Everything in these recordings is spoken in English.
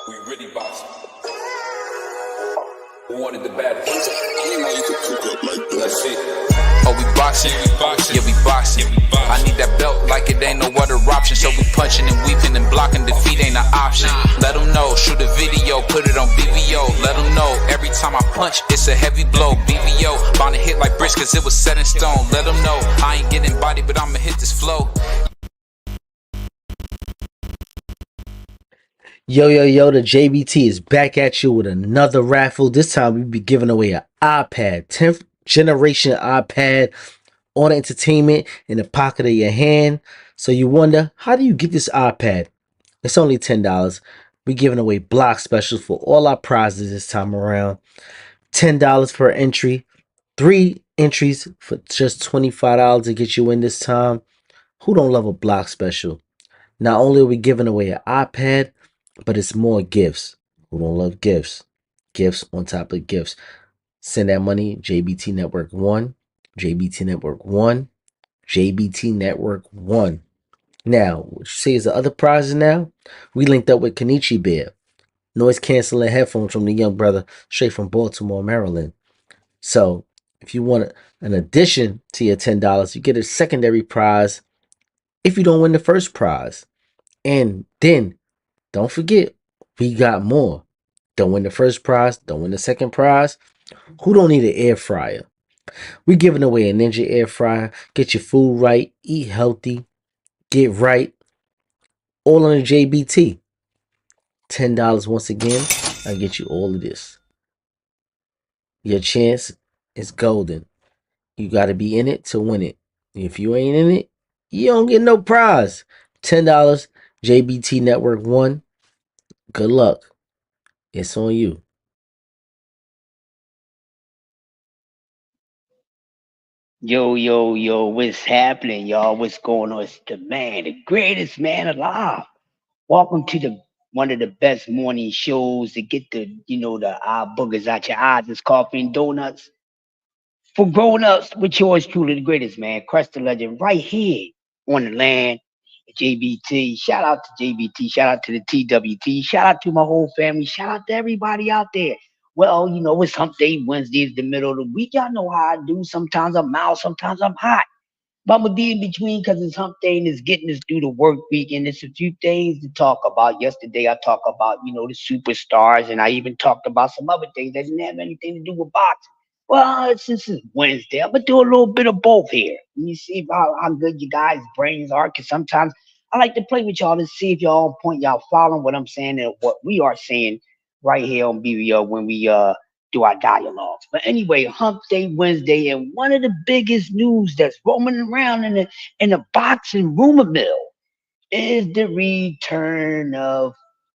We really boxing. Who wanted the baddest? Let's see. Oh, we boxing? Yeah, we boxing. I need that belt like it ain't no other option. So we punching and weaving and blocking. Defeat ain't an option. Let them know. Shoot a video, put it on BVO. Let them know. Every time I punch, it's a heavy blow. BVO, bound to hit like bricks cause it was set in stone. Let them know. I ain't getting body, but I'ma hit this flow. Yo, the JBT is back at you with another raffle. This time we be giving away an iPad, 10th generation iPad, on entertainment in the pocket of your hand. So you wonder, how do you get this iPad? It's only $10. We giving away block specials for all our prizes this time around. $10 per entry, 3 entries for just $25 to get you in this time. Who don't love a block special? Not only are we giving away an iPad, but it's more gifts. Who don't love gifts? Gifts on top of gifts. Send that money, JBT Network 1, JBT Network 1, JBT Network 1. Now, what you say is the other prizes now? We linked up with Kenichi Bear. Noise canceling headphones from the young brother straight from Baltimore, Maryland. So, if you want an addition to your $10, you get a secondary prize if you don't win the first prize. And then, don't forget, we got more. Don't win the first prize, don't win the second prize. Who don't need an air fryer? We're giving away a Ninja air fryer. Get your food right, eat healthy, get right. All on the JBT. $10 once again. I'll get you all of this. Your chance is golden. You got to be in it to win it. If you ain't in it, you don't get no prize. $10, JBT Network 1. Good luck. It's on you. Yo, what's happening, y'all? What's going on? It's the man, the greatest man alive. Welcome to the one of the best morning shows to get the eye boogers out your eyes. It's coffee and donuts for grown-ups with yours truly, the greatest man, Crest the Legend, right here on the land. JBT. Shout out to JBT. Shout out to the TWT. Shout out to my whole family. Shout out to everybody out there. Well, it's hump day Wednesday, is the middle of the week. Y'all know how I do. Sometimes I'm out, sometimes I'm hot. But I'm gonna be in between because it's hump day and it's getting us through the work week. And there's a few things to talk about. Yesterday I talked about, the superstars, and I even talked about some other things that didn't have anything to do with boxing. Well, since it's Wednesday, I'm gonna do a little bit of both here. Let me see how good you guys' brains are, because sometimes I like to play with y'all to see if y'all on point, y'all following what I'm saying and what we are saying right here on BBO when we do our dialogues. But anyway, Hump Day Wednesday, and one of the biggest news that's roaming around in the boxing rumor mill is the return of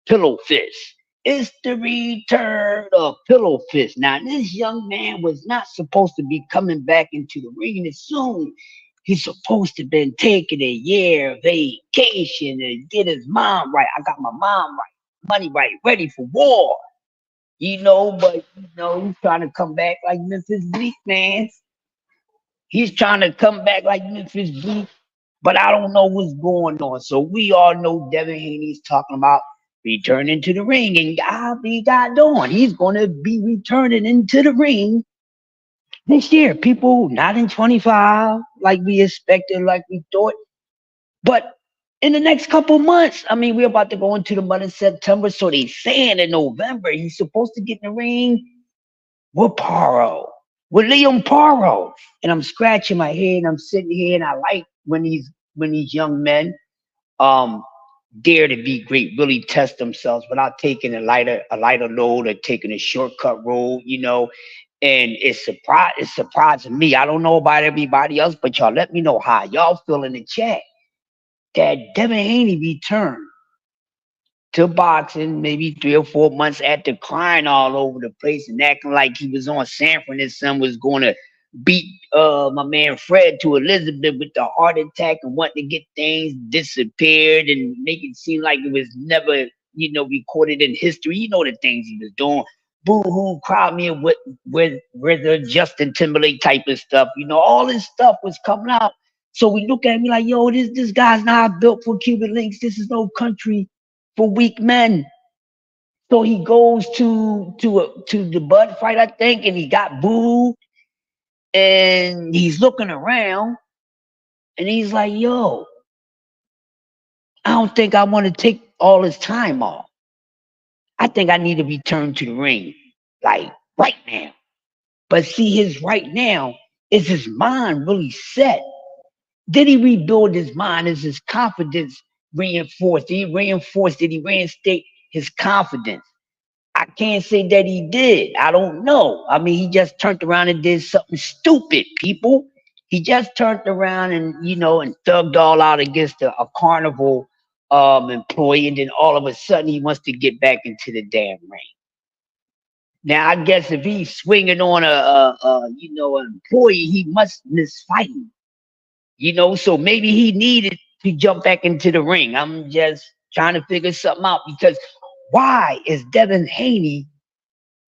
Pillow Fist. It's the return of Pillow Fist. Now, this young man was not supposed to be coming back into the ring as soon. He's supposed to have been taking a year vacation and get his mom right. I got my mom right, money right, ready for war. But he's trying to come back like Memphis Bleak, man. He's trying to come back like Memphis Bleak, but I don't know what's going on. So we all know Devin Haney's talking about returning to the ring, and I'll be doggone. He's gonna be returning into the ring this year. People not in 25 like we expected, like we thought, but in the next couple months. I mean, we're about to go into the month of September, so they saying in November he's supposed to get in the ring with Paro, with Liam Paro. And I'm scratching my head and I'm sitting here, and I like when these young men dare to be great, really test themselves without taking a lighter load or taking a shortcut road, And it's surprising me. I don't know about everybody else, but y'all let me know how y'all feel in the chat that Devin Haney returned to boxing maybe 3 or 4 months after crying all over the place and acting like he was on Sanford and son was going to beat my man Fred to Elizabeth with the heart attack and wanting to get things disappeared and make it seem like it was never, recorded in history. The things he was doing. Boo-hoo, crowd me with the Justin Timberlake type of stuff. All this stuff was coming out. So we look at me like, yo, this guy's not built for Cuban links. This is no country for weak men. So he goes to the Bud fight, I think, and he got booed, and he's looking around, and he's like, "Yo, I don't think I want to take all this time off. I think I need to return to the ring, like right now." But see, his right now is his mind really set. Did he rebuild his mind? Is his confidence reinforced? Did he reinforce? Did he reinstate his confidence? I can't say that he did. I don't know. I mean, he just turned around and did something stupid, people. He just turned around and, and thugged all out against a carnival employee, and then all of a sudden he wants to get back into the damn ring. Now, I guess if he's swinging on an employee, he must miss fighting. So maybe he needed to jump back into the ring. I'm just trying to figure something out, because why is Devin Haney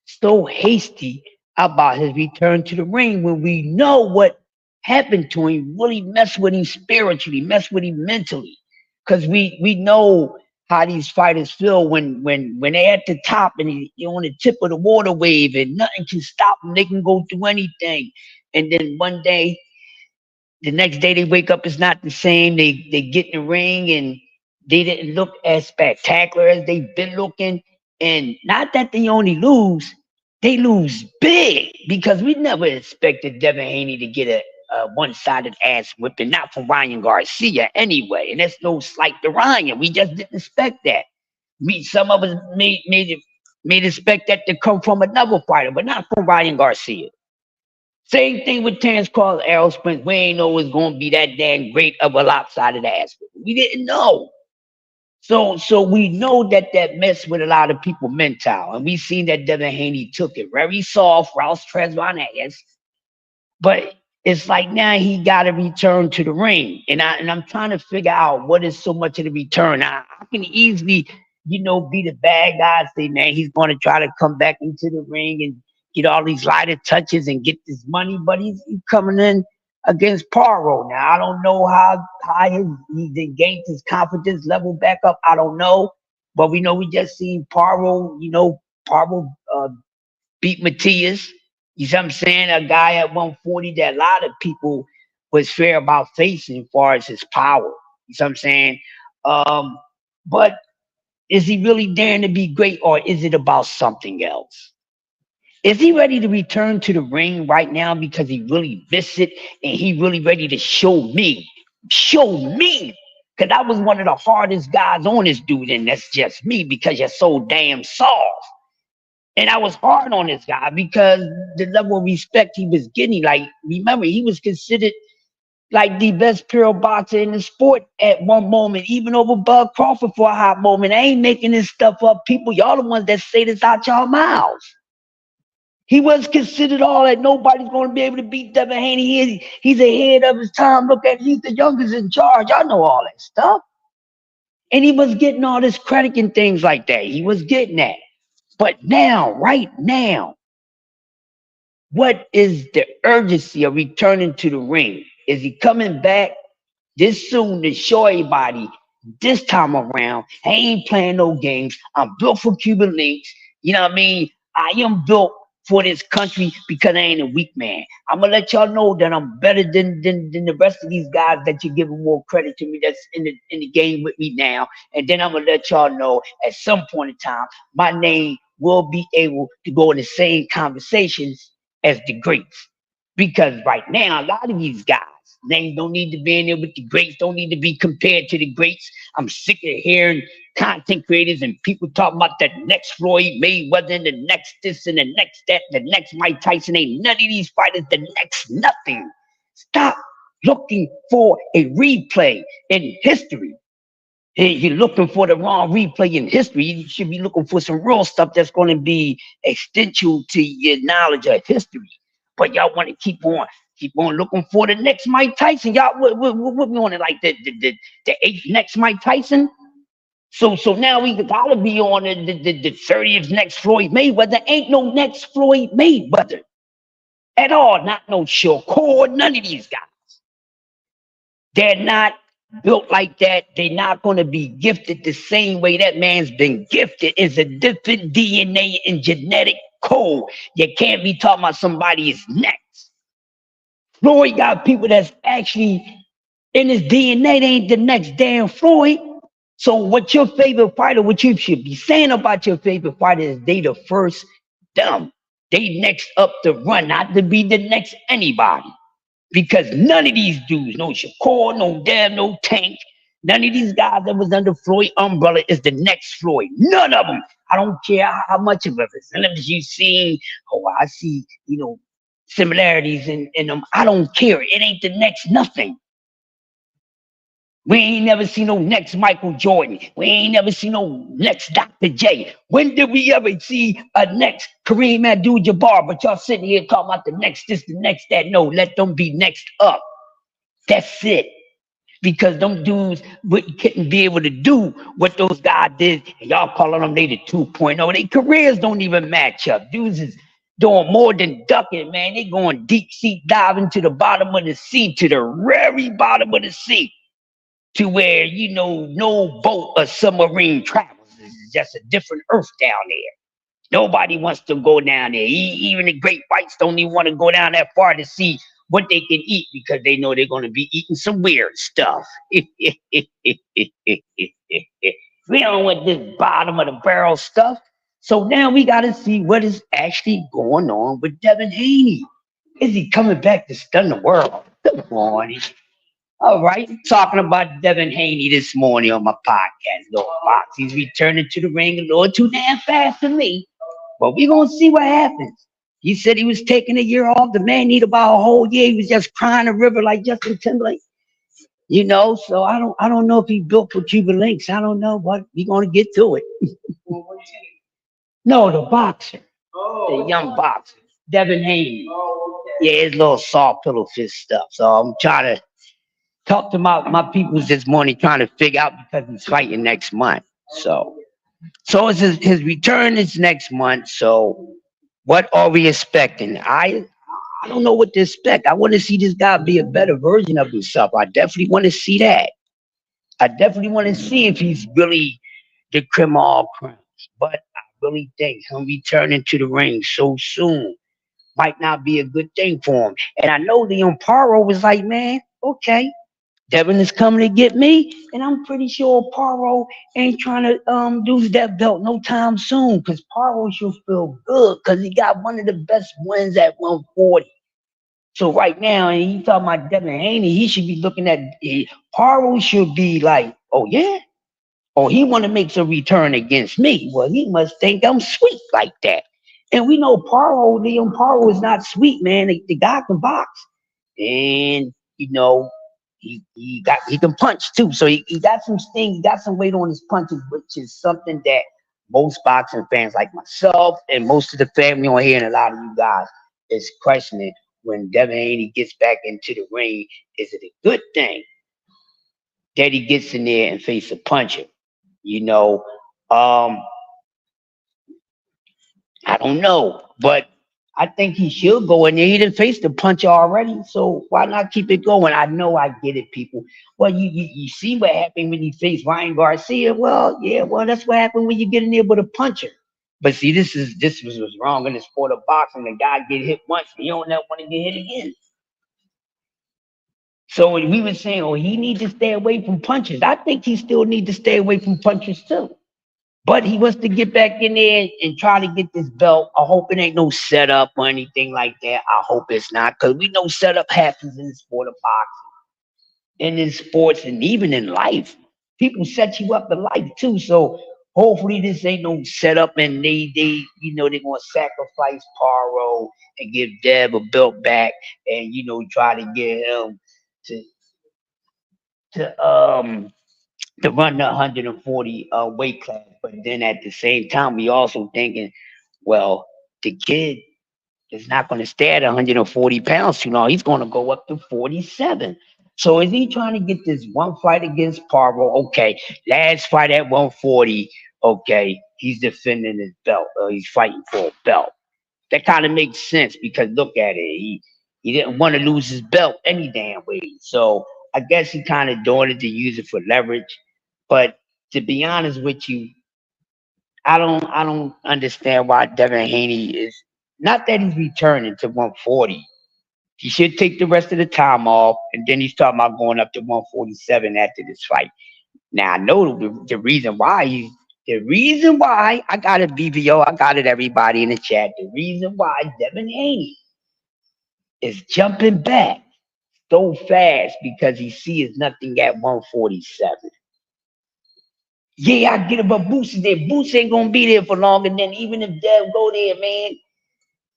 so hasty about his return to the ring when we know what happened to him really messed with him spiritually, messed with him mentally? Because we know how these fighters feel when they're at the top and you're on the tip of the water wave and nothing can stop them. They can go through anything. And then one day, the next day they wake up, it's not the same. They get in the ring and they didn't look as spectacular as they've been looking. And not that they only lose, they lose big, because we never expected Devin Haney to get a one-sided ass whipping, not from Ryan Garcia anyway. And that's no slight to Ryan. We just didn't expect that. Some of us made expect that to come from another fighter, but not from Ryan Garcia. Same thing with Terrence Crawford, Errol Spence. We ain't know it was going to be that damn great of a lopsided ass whipping. We didn't know. So we know that messed with a lot of people mental, and we seen that Devin Haney took it very soft, Rouse Tresvanaez, but it's like now he got to return to the ring, and I'm trying to figure out what is so much of the return. I can easily, be the bad guy, say, man, he's going to try to come back into the ring and get all these lighter touches and get this money, but he's coming in against Paro. Now, I don't know how high he gained his confidence level back up. I don't know. But we know we just seen Paro, Paro beat Matias. You see what I'm saying? A guy at 140 that a lot of people was fair about facing as far as his power. You see what I'm saying? But is he really daring to be great, or is it about something else? Is he ready to return to the ring right now because he really missed it and he really ready to show me? Because I was one of the hardest guys on this dude, and that's just me because you're so damn soft. And I was hard on this guy because the level of respect he was getting, like, remember, he was considered like the best pure boxer in the sport at one moment, even over Bud Crawford for a hot moment. I ain't making this stuff up, people. Y'all the ones that say this out y'all mouths. He was considered all that. Nobody's going to be able to beat Devin Haney. He's ahead of his time. Look at, he's the youngest in charge. I know all that stuff. And he was getting all this credit and things like that. He was getting that. But now, right now, what is the urgency of returning to the ring? Is he coming back this soon to show everybody this time around? I ain't playing no games. I'm built for Cuban links. You know what I mean? I am built for this country because I ain't a weak man. I'm gonna let y'all know that I'm better than the rest of these guys that you're giving more credit to me that's in the game with me now. And then I'm gonna let y'all know at some point in time my name will be able to go in the same conversations as the greats. Because right now a lot of these guys, names don't need to be in there with the greats, don't need to be compared to the greats. I'm sick of hearing content creators and people talking about the next Floyd Mayweather and the next this and the next that, the next Mike Tyson. Ain't none of these fighters the next nothing. Stop looking for a replay in history. You're looking for the wrong replay in history. You should be looking for some real stuff that's going to be extensive to your knowledge of history. But y'all want to keep on looking for the next Mike Tyson. Y'all, what we on it, like the eighth next Mike Tyson? So now we gotta be on the 30th next Floyd Mayweather. Ain't no next Floyd Mayweather at all. Not no Shakur, none of these guys. They're not built like that, they're not going to be gifted the same way that man's been gifted. It's a different DNA and genetic code. You can't be talking about somebody is next. Floyd got people that's actually in his DNA. They ain't the next damn Floyd. So what your favorite fighter, what you should be saying about your favorite fighter is they the first them. They next up to run, not to be the next anybody. Because none of these dudes, no Shakur, no Dev, no Tank, none of these guys that was under Floyd umbrella is the next Floyd. None of them. I don't care how much of a representatives you see. Oh, I see, similarities in them. I don't care. It ain't the next nothing. We ain't never seen no next Michael Jordan. We ain't never seen no next Dr. J. When did we ever see a next Kareem Abdul-Jabbar? But y'all sitting here talking about the next this, the next that. No, let them be next up. That's it. Because them dudes couldn't be able to do what those guys did. And y'all calling them they the 2.0. Their careers don't even match up. Dudes is doing more than ducking, man. They going deep sea diving to the bottom of the sea, to the very bottom of the sea. To where, no boat or submarine travels. It's just a different earth down there. Nobody wants to go down there. Even the great whites don't even want to go down that far to see what they can eat because they know they're going to be eating some weird stuff. We don't want this bottom of the barrel stuff. So now we got to see what is actually going on with Devin Haney. Is he coming back to stun the world? Good morning. All right, talking about Devin Haney this morning on my podcast, Lord Fox. He's returning to the ring a little too damn fast for me, but we're gonna see what happens. He said he was taking a year off. The man needed about a whole year. He was just crying a river like Justin Timberlake, So I don't know if he built for Cuban Links. I don't know, but we're gonna get to it. No, the boxer, the young boxer, Devin Haney. Yeah, his little soft pillow fist stuff. So I'm trying to talk to my peoples this morning, trying to figure out because he's fighting next month. So it's his return is next month. So what are we expecting? I don't know what to expect. I want to see this guy be a better version of himself. I definitely want to see that. I definitely want to see if he's really the creme all creme. But I really think him returning to the ring so soon might not be a good thing for him. And I know Leon Paro was like, man, okay. Devin is coming to get me, and I'm pretty sure Paro ain't trying to lose that belt no time soon, because Paro should feel good because he got one of the best wins at 140. So right now, and he talking about Devin Haney, he should be looking at Paro should be like, oh yeah, oh he want to make a return against me. Well, he must think I'm sweet like that. And we know Leon Paro is not sweet, man. The guy can box, and he can punch too. So he got some sting, he got some weight on his punches, which is something that most boxing fans like myself and most of the family on here and a lot of you guys is questioning when Devin Haney gets back into the ring. Is it a good thing that he gets in there and face a puncher? I don't know, but I think he should go in there. He didn't face the puncher already, so why not keep it going? I know I get it, people. Well, you see what happened when he faced Ryan Garcia? Well, yeah, that's what happened when you get in there with a puncher. But see, this was wrong in the sport of boxing. The guy get hit once, he don't ever want to get hit again. So we were saying, oh, he needs to stay away from punches. I think he still needs to stay away from punches too. But he wants to get back in there and try to get this belt. I hope it ain't no setup or anything like that. I hope it's not, because we know setup happens in the sport of boxing, in sports, and even in life. People set you up in life too. So hopefully this ain't no setup, and they're gonna sacrifice Paro and give Dev a belt back, and try to get him to run the 140 weight class. But then at the same time, we also thinking, well, the kid is not going to stay at 140 pounds too long. He's going to go up to 47. So is he trying to get this one fight against Paro? Okay, last fight at 140. Okay, he's defending his belt. He's fighting for a belt. That kind of makes sense because look at it. He didn't want to lose his belt any damn way. So I guess he kind of doing it to use it for leverage. But to be honest with you, I don't understand why Devin Haney is not that he's returning to 140. He should take the rest of the time off, and then he's talking about going up to 147 after this fight. Now I know the reason why I got it, BVO, I got it, everybody in the chat. The reason why Devin Haney is jumping back so fast because he sees nothing at 147. Yeah, I get it, but Boots is there. Boots ain't gonna be there for long, and then even if Dev go there, man,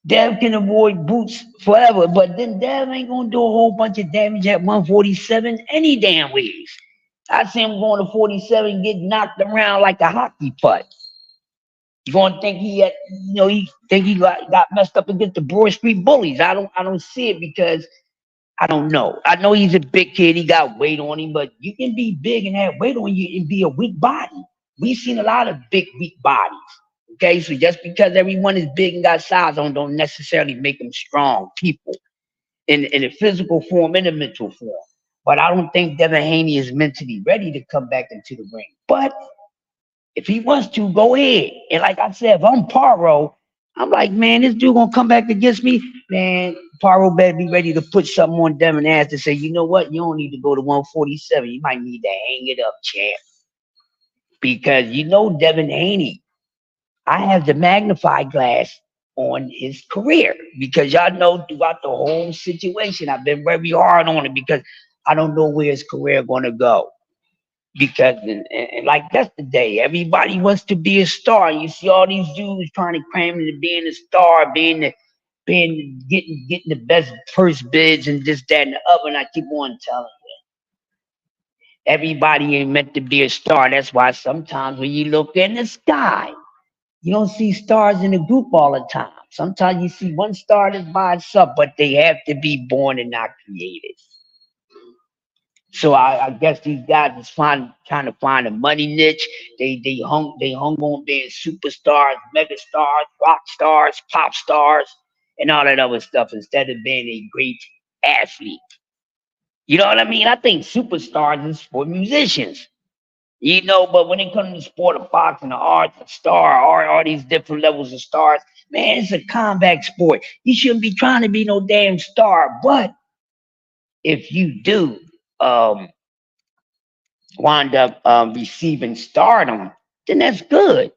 Dev can avoid Boots forever. But then Dev ain't gonna do a whole bunch of damage at 147 any damn ways. I see him going to 47, get knocked around like a hockey puck. You gonna think he think he got messed up against the Broad Street Bullies. I don't see it because I don't know. I know he's a big kid. He got weight on him, but you can be big and have weight on you and be a weak body. We've seen a lot of big, weak bodies. Okay, so just because everyone is big and got size on, don't necessarily make them strong people in a physical form and a mental form. But I don't think Devin Haney is mentally ready to come back into the ring. But if he wants to, go ahead. And like I said, if I'm Paro, I'm like, man, this dude gonna come back against me. Man, Paro better be ready to put something on Devin ass to say, you know what? You don't need to go to 147. You might need to hang it up, champ. Because Devin Haney, I have the magnifying glass on his career. Because y'all know throughout the whole situation, I've been very hard on it because I don't know where his career gonna go. Because and like yesterday, everybody wants to be a star. You see all these dudes trying to cram into being a star, getting the best first bids and this, that, and the other. And I keep on telling you, everybody ain't meant to be a star. That's why sometimes when you look in the sky, you don't see stars in a group all the time. Sometimes you see one star that's by itself, but they have to be born and not created. So I guess these guys is trying to find a money niche. They hung on being superstars, mega stars, rock stars, pop stars, and all that other stuff instead of being a great athlete. You know what I mean? I think superstars is for musicians. But when it comes to the sport of boxing, the arts, the star, all these different levels of stars, man, it's a combat sport. You shouldn't be trying to be no damn star. But if you do wind up receiving stardom, then that's good.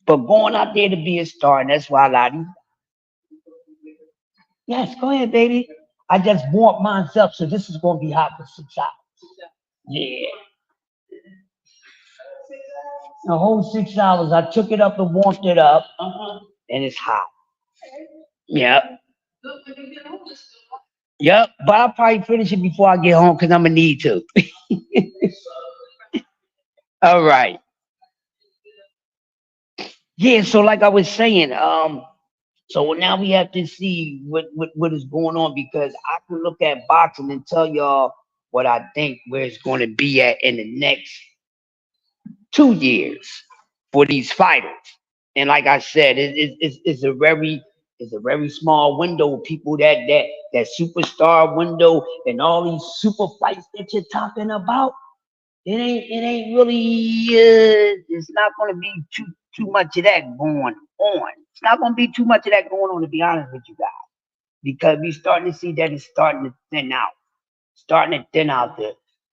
But going out there to be a star, and that's why a lot of yes, go ahead, baby. I just warmed myself, so this is gonna be hot for 6 hours. Yeah. The whole 6 hours, I took it up and warmed it up, and it's hot. Yep. Yep, but I'll probably finish it before I get home because I'm gonna need to. All right. Yeah, so like I was saying, so now we have to see what is going on because I can look at boxing and tell y'all what I think where it's going to be at in the next 2 years for these fighters. And like I said, it's a very small window of people that superstar window and all these super fights that you're talking about. It ain't really it's not gonna be too much of that going on. It's not gonna be too much of that going on, to be honest with you guys. Because we're starting to see that it's starting to thin out. Starting to thin out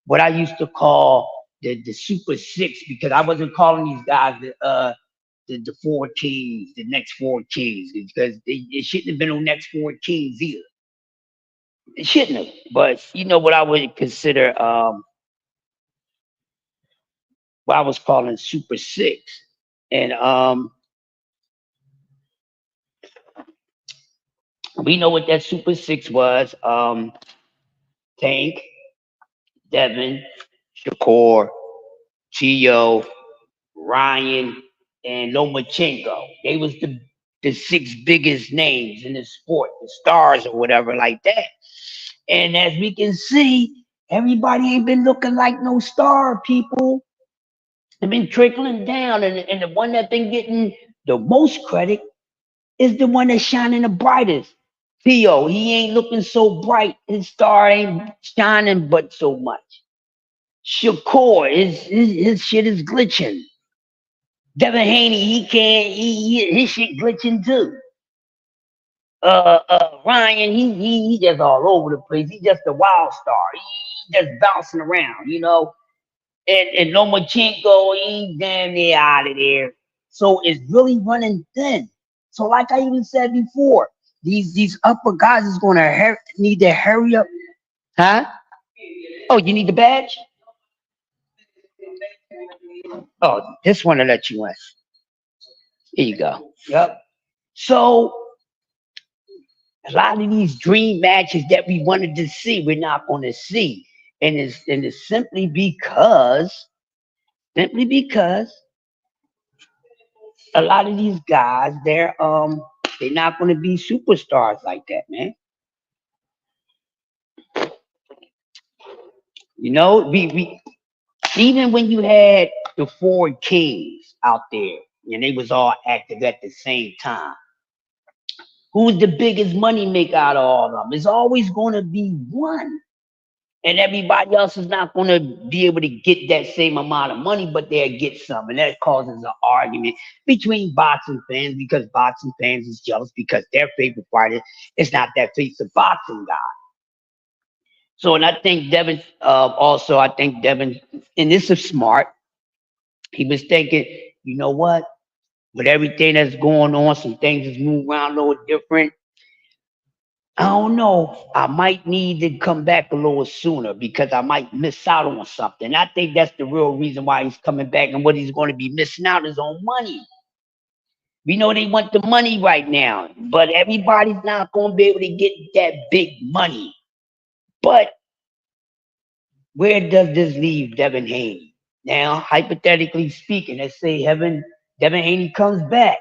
what I used to call the Super Six, because I wasn't calling these guys the four kings, the next four kings, because it shouldn't have been no next four kings either. It shouldn't have. But what I would consider what I was calling Super Six. And we know what that Super Six was. Tank, Devin, Shakur, Gio, Ryan, and Lomachenko. They was the six biggest names in the sport, the stars or whatever like that. And as we can see, everybody ain't been looking like no star, people. They've been trickling down, and the one that been getting the most credit is the one that's shining the brightest. Theo, he ain't looking so bright. His star ain't shining but so much. Shakur, his shit is glitching. Devin Haney, he can't. His shit glitching too. Ryan, he just all over the place. He just a wild star. He just bouncing around, you know. And Lomachenko, he damn near out of there. So it's really running thin. So like I even said before, these upper guys is gonna need to hurry up. Huh? Oh, you need the badge? Oh, this one to let you in. Here you go. Yep. So a lot of these dream matches that we wanted to see, we're not going to see, and it's simply because a lot of these guys, they're not going to be superstars like that, man. You know, we even when you had the four kings out there and they was all active at the same time. Who's the biggest money maker out of all of them? It's always going to be one. And everybody else is not going to be able to get that same amount of money, but they'll get some. And that causes an argument between boxing fans because boxing fans is jealous because their favorite fighter is not that face of boxing guy. So, and I think Devin, and this is smart. He was thinking, you know what? With everything that's going on, some things is moving around a little different. I don't know. I might need to come back a little sooner because I might miss out on something. I think that's the real reason why he's coming back, and what he's going to be missing out is on money. We know they want the money right now, but everybody's not going to be able to get that big money. But where does this leave Devin Haney? Now, hypothetically speaking, let's say Devin Haney comes back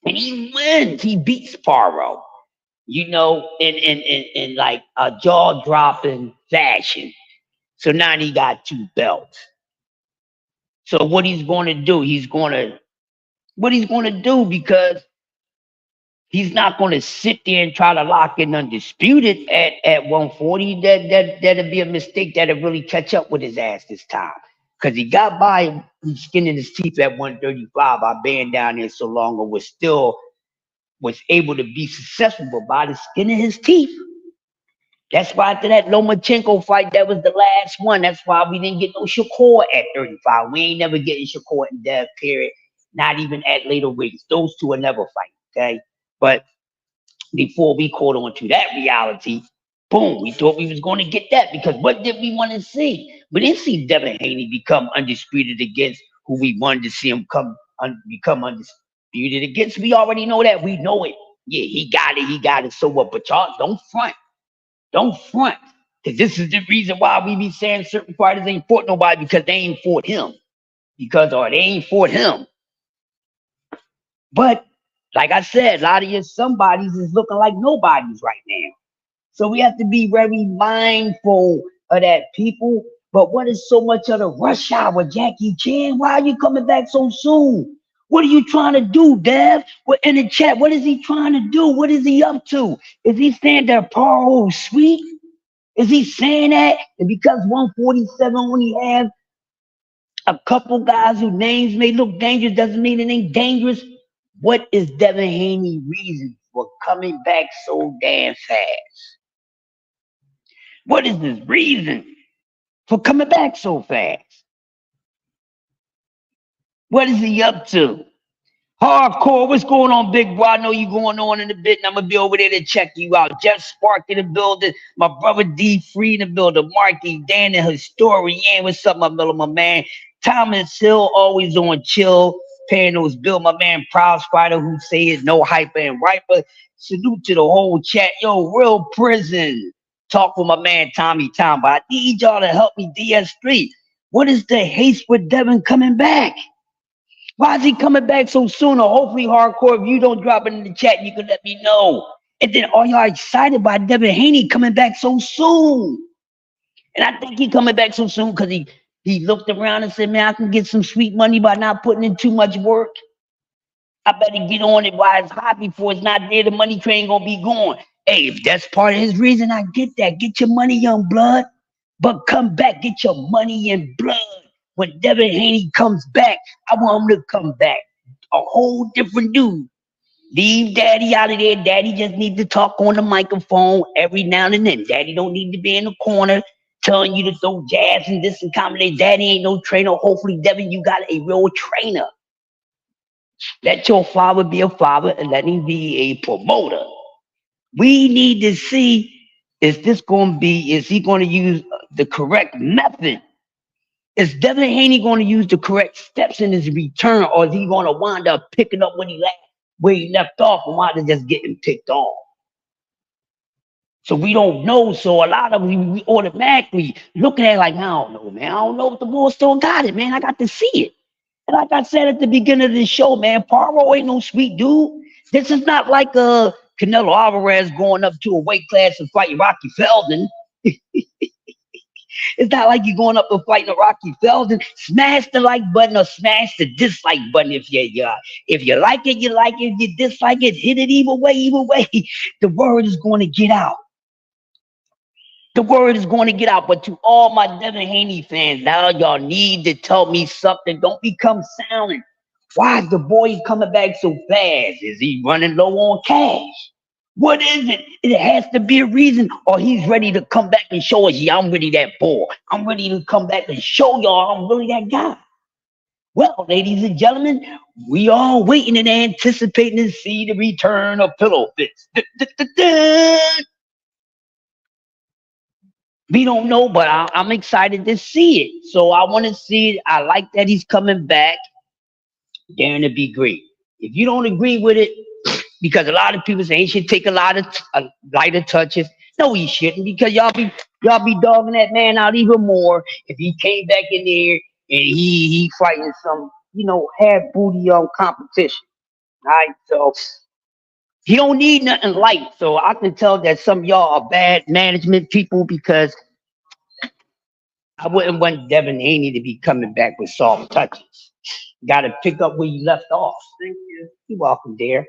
and he wins. He beats Paro, you know, in like a jaw dropping fashion. So now he got 2 belts. So what he's going to do? Because he's not going to sit there and try to lock in undisputed at 140. That'd be a mistake. That'll really catch up with his ass this time. Because he got by skinning his teeth at 135. Our band down there so long and was able to be successful by the skin of his teeth. That's why after that Lomachenko fight, that was the last one. That's why we didn't get no Shakur at 35. We ain't never getting Shakur in Dev, period. Not even at later weights. Those two will never fight, okay? But before we caught on to that reality, boom, we thought we was going to get that because what did we want to see? We didn't see Devin Haney become undisputed against who we wanted to see him become undisputed against. We already know that. We know it. Yeah, he got it. So what? But y'all don't front. Don't front. Because this is the reason why we be saying certain fighters ain't fought nobody because they ain't fought him. Or they ain't fought him. But like I said, a lot of your somebodies is looking like nobodies right now. So we have to be very mindful of that, people. But what is so much of the rush hour, Jackie Chan? Why are you coming back so soon? What are you trying to do, Dev? In the chat, what is he trying to do? What is he up to? Is he saying that Paro sweet? Is he saying that? And because 147 only have a couple guys whose names may look dangerous doesn't mean it ain't dangerous. What is Devin Haney's reason for coming back so damn fast? What is his reason for coming back so fast? What is he up to? Hardcore, what's going on, big bro? I know you going on in a bit, and I'm going to be over there to check you out. Jeff Spark in the building. My brother D Free in the building. Marky, Dan the Historian. What's up, my man? Thomas Hill, always on chill. Paying those bills. My man Proud Spider, who say it, no hyper and riper. Salute to the whole chat. Yo, Real Prison. Talk with my man Tommy Tom. But I need y'all to help me, DS3. What is the haste with Devin coming back? Why is he coming back so soon? Or hopefully, Hardcore, if you don't drop it in the chat, you can let me know. And then are y'all excited by Devin Haney coming back so soon? And I think he coming back so soon because he looked around and said, man, I can get some sweet money by not putting in too much work. I better get on it while it's hot before it's not there. The money train gonna be gone. Hey, if that's part of his reason, I get that. Get your money, young blood. But come back, get your money in blood. When Devin Haney comes back, I want him to come back a whole different dude. Leave daddy out of there. Daddy just needs to talk on the microphone every now and then. Daddy don't need to be in the corner telling you to throw jabs and this and comedy. Daddy ain't no trainer. Hopefully, Devin, you got a real trainer. Let your father be a father and let him be a promoter. We need to see, is he going to use the correct method? Is Devin Haney going to use the correct steps in his return, or is he going to wind up picking up where he left off and wind up just getting picked off? So we don't know. So a lot of we automatically looking at it like, I don't know, man. I don't know if the Bulls still got it, man. I got to see it. And like I said at the beginning of the show, man, Paro ain't no sweet dude. This is not like Canelo Alvarez going up to a weight class and fighting Rocky Feldman. It's not like you're going up and fighting a Rocky Feldman. Smash the like button or smash the dislike button if you like it, you like it. If you dislike it, hit it either way. The word is going to get out. The word is going to get out. But to all my Devin Haney fans, now y'all need to tell me something. Don't become silent. Why is the boy coming back so fast? Is he running low on cash? What is it? It has to be a reason, or he's ready to come back and show us, yeah, I'm really that boy. I'm ready to come back and show y'all I'm really that guy. Well, ladies and gentlemen, we are waiting and anticipating to see the return of Pillow Fits. We don't know, but I'm excited to see it. So I want to see it. I like that he's coming back. Daring to be great. If you don't agree with it, because a lot of people say he should take a lot of lighter touches. No, he shouldn't, because y'all be dogging that man out even more if he came back in there and he fighting some half booty competition. All right, so he don't need nothing light. So I can tell that some of y'all are bad management people, because I wouldn't want Devin Haney to be coming back with soft touches. Got to pick up where you left off. Thank you. You're welcome, dear.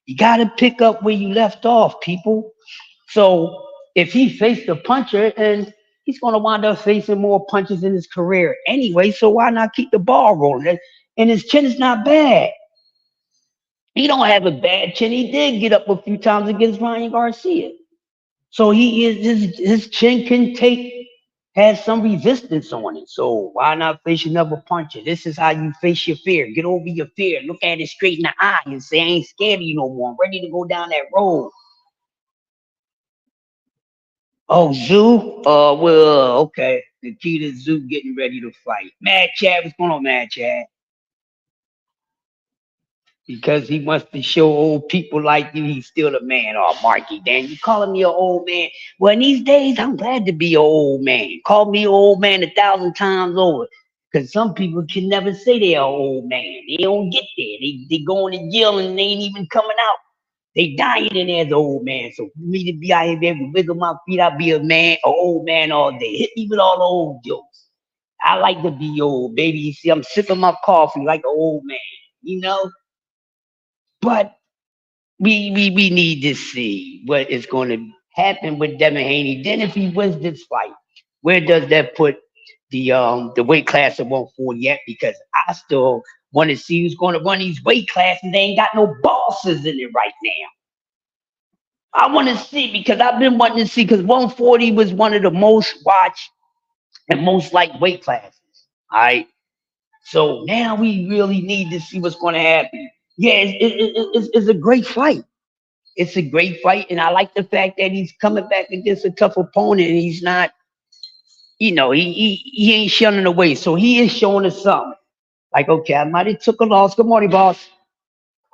You got to pick up where you left off, people. So if he faced a puncher, and he's going to wind up facing more punches in his career anyway, so why not keep the ball rolling? And his chin is not bad. He don't have a bad chin. He did get up a few times against Ryan Garcia. So his chin has some resistance on it. So why not face another puncher? This is how you face your fear. Get over your fear. Look at it straight in the eye and say, I ain't scared of you no more. I'm ready to go down that road. Oh, Zoo? Well, okay. Nikita Zoo getting ready to fight. Mad Chad, what's going on, Mad Chad? Because he wants to show old people like you he's still a man. Oh, Marky, Dan, you calling me an old man? Well, in these days, I'm glad to be an old man. Call me an old man 1,000 times over. Because some people can never say they're an old man. They don't get there. They going to jail and they ain't even coming out. They dying in there as an old man. So for me to be out here, baby, wiggle my feet, I'll be an old man all day. Hit me with all the old jokes. I like to be old, baby. You see, I'm sipping my coffee like an old man, But we need to see what is going to happen with Devin Haney. Then if he wins this fight, where does that put the weight class of 140 yet? Because I still want to see who's going to run these weight classes. They ain't got no bosses in it right now. I want to see, because I've been wanting to see, because 140 was one of the most watched and most liked weight classes. All right. So now we really need to see what's going to happen. Yeah, it's a great fight. It's a great fight. And I like the fact that he's coming back against a tough opponent, and he's not, he ain't shunning away. So he is showing us something. Like, okay, I might have took a loss. Good morning, boss.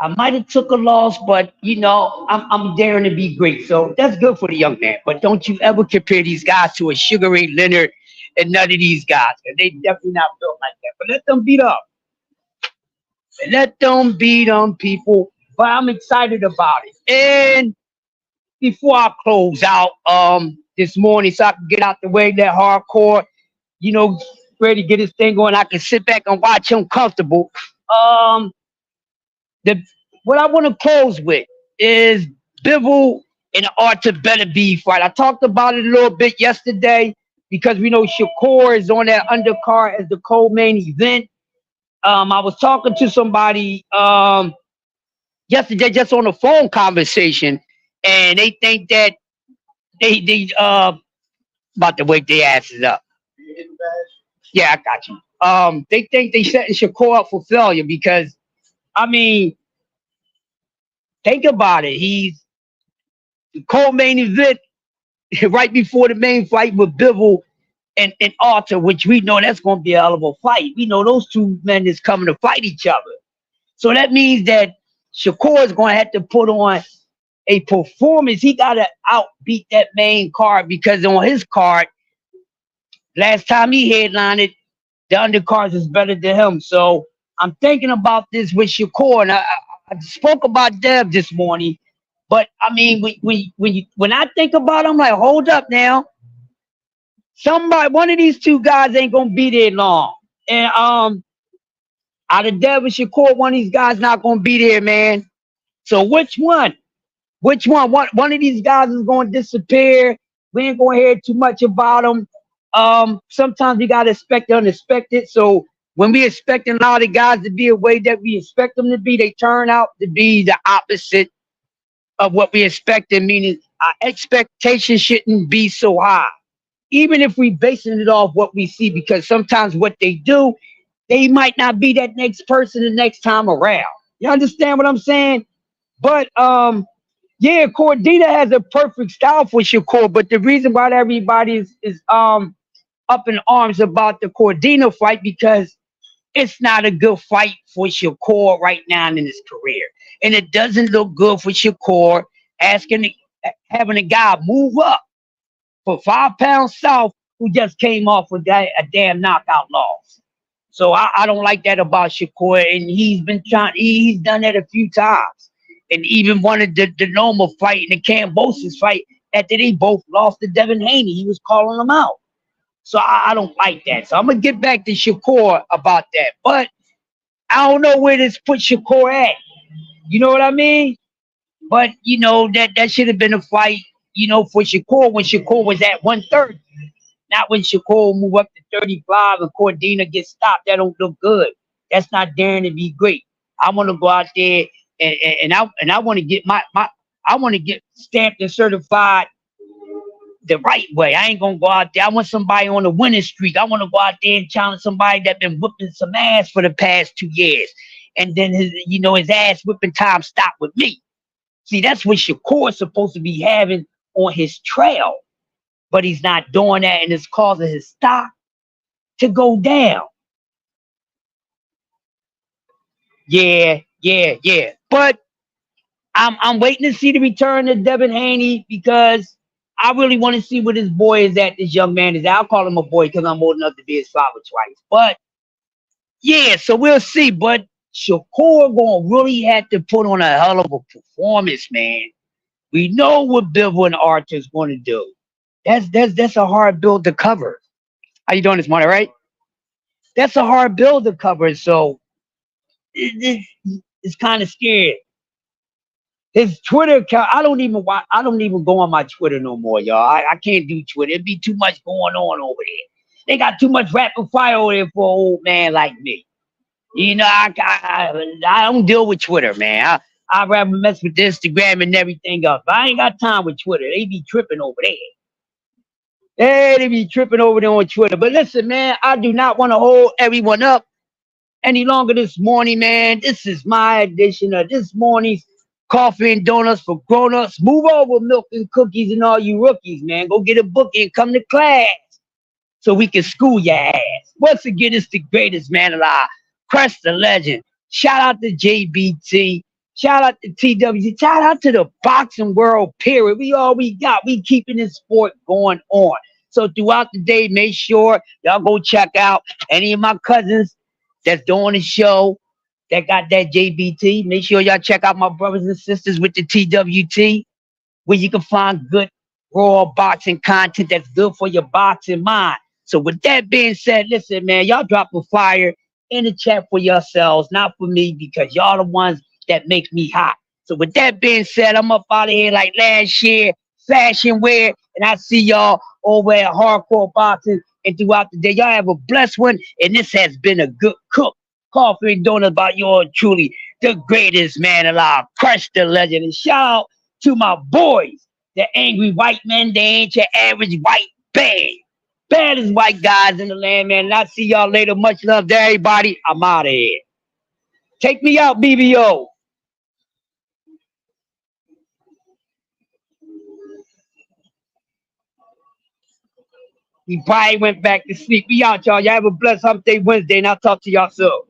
I might have took a loss, but I'm daring to be great. So that's good for the young man. But don't you ever compare these guys to a Sugar Ray Leonard and none of these guys. They definitely not built like that. But let them beat up. Let them beat them, people. But I'm excited about it. And before I close out this morning, so I can get out the way, that hardcore, ready to get this thing going, I can sit back and watch him comfortable. What I want to close with is Bivol in an Arthur Beterbiev fight. I talked about it a little bit yesterday because we know Shakur is on that undercard as the co-main event. I was talking to somebody yesterday just on a phone conversation, and they think that they about to wake their asses up. Yeah, I got you. They think they setting Shakur up for failure because I mean, think about it. He's the co-main event right before the main fight with Bivol and Arthur, which we know that's going to be a hell of a fight. We know those two men is coming to fight each other. So that means that Shakur is going to have to put on a performance. He got to outbeat that main card because on his card, last time he headlined it, the undercards is better than him. So I'm thinking about this with Shakur, and I spoke about Dev this morning. But I mean, when I think about it, I'm like, hold up now. One of these two guys ain't gonna be there long. And out of Dev and Shakur, one of these guys not gonna be there, man. So which one? Which one? One of these guys is gonna disappear. We ain't gonna hear too much about them. Sometimes we gotta expect the unexpected. So when we expecting a lot of guys to be a way that we expect them to be, they turn out to be the opposite of what we expected, meaning our expectations shouldn't be so high. Even if we basing it off what we see, because sometimes what they do, they might not be that next person the next time around. You understand what I'm saying? But yeah, Cordina has a perfect style for Shakur, but the reason why everybody is up in arms about the Cordina fight because it's not a good fight for Shakur right now in his career. And it doesn't look good for Shakur having a guy move up for 5 pounds south who just came off with a damn knockout loss. So I don't like that about Shakur. And he's done that a few times. And even wanted the normal fight and the Kambosos fight after they both lost to Devin Haney. He was calling them out. So I don't like that. So I'm going to get back to Shakur about that. But I don't know where this put Shakur at. You know what I mean? But, you know, that should have been a fight, you know, for Shakur when Shakur was at 130. Not when Shakur move up to 35 and Cordina gets stopped. That don't look good. That's not daring to be great. I want to go out there and I want to get I want to get stamped and certified the right way. I ain't gonna go out there. I want somebody on a winning streak. I want to go out there and challenge somebody that been whipping some ass for the past 2 years. And then his ass whipping time stopped with me. See, that's what Shakur is supposed to be having on his trail. But he's not doing that, and it's causing his stock to go down. Yeah. But I'm waiting to see the return of Devin Haney because I really want to see what his boy is at. This young man is at. I'll call him a boy because I'm old enough to be his father twice. But yeah, so we'll see. But Shakur gonna really have to put on a hell of a performance, man. We know what Bivol and Arthur is going to do. That's a hard build to cover. How you doing this morning, right? That's a hard build to cover. So it's kind of scary. His Twitter account, I don't even go on my Twitter no more, y'all. I can't do Twitter. It'd be too much going on over there. They got too much rapid fire over there for an old man like me. You know, I don't deal with Twitter, man. I'd rather mess with Instagram and everything else. But I ain't got time with Twitter. They be tripping over there. They be tripping over there on Twitter. But listen, man, I do not want to hold everyone up any longer this morning, man. This is my edition of this morning's Coffee and Donuts for Grown-Ups. Move over, Milk and Cookies, and all you rookies, man. Go get a book and come to class so we can school your ass. Once again, it's the greatest man alive. Crest the legend. Shout out to JBT. Shout out to TWC. Shout out to the boxing world, period. We all we got. We keeping this sport going on. So throughout the day, make sure y'all go check out any of my cousins that's doing the show that got that JBT. Make sure y'all check out my brothers and sisters with the TWT, where you can find good raw boxing content that's good for your boxing mind. So with that being said, listen, man, y'all drop a fire in the chat for yourselves, not for me, because y'all the ones that make me hot. So with that being said, I'm up out of here like last year, fashion wear, and I see y'all over at Hardcore Boxing and throughout the day. Y'all have a blessed one, and this has been a good cook. Coffee and donuts about yours truly, the greatest man alive, Crush the Legend. And shout out to my boys, the angry white men. They ain't your average white band. Baddest white guys in the land, man. And I'll see y'all later. Much love to everybody. I'm out of here. Take me out, BBO. He probably went back to sleep. We out, y'all. Y'all have a blessed hump day Wednesday, and I'll talk to y'all soon.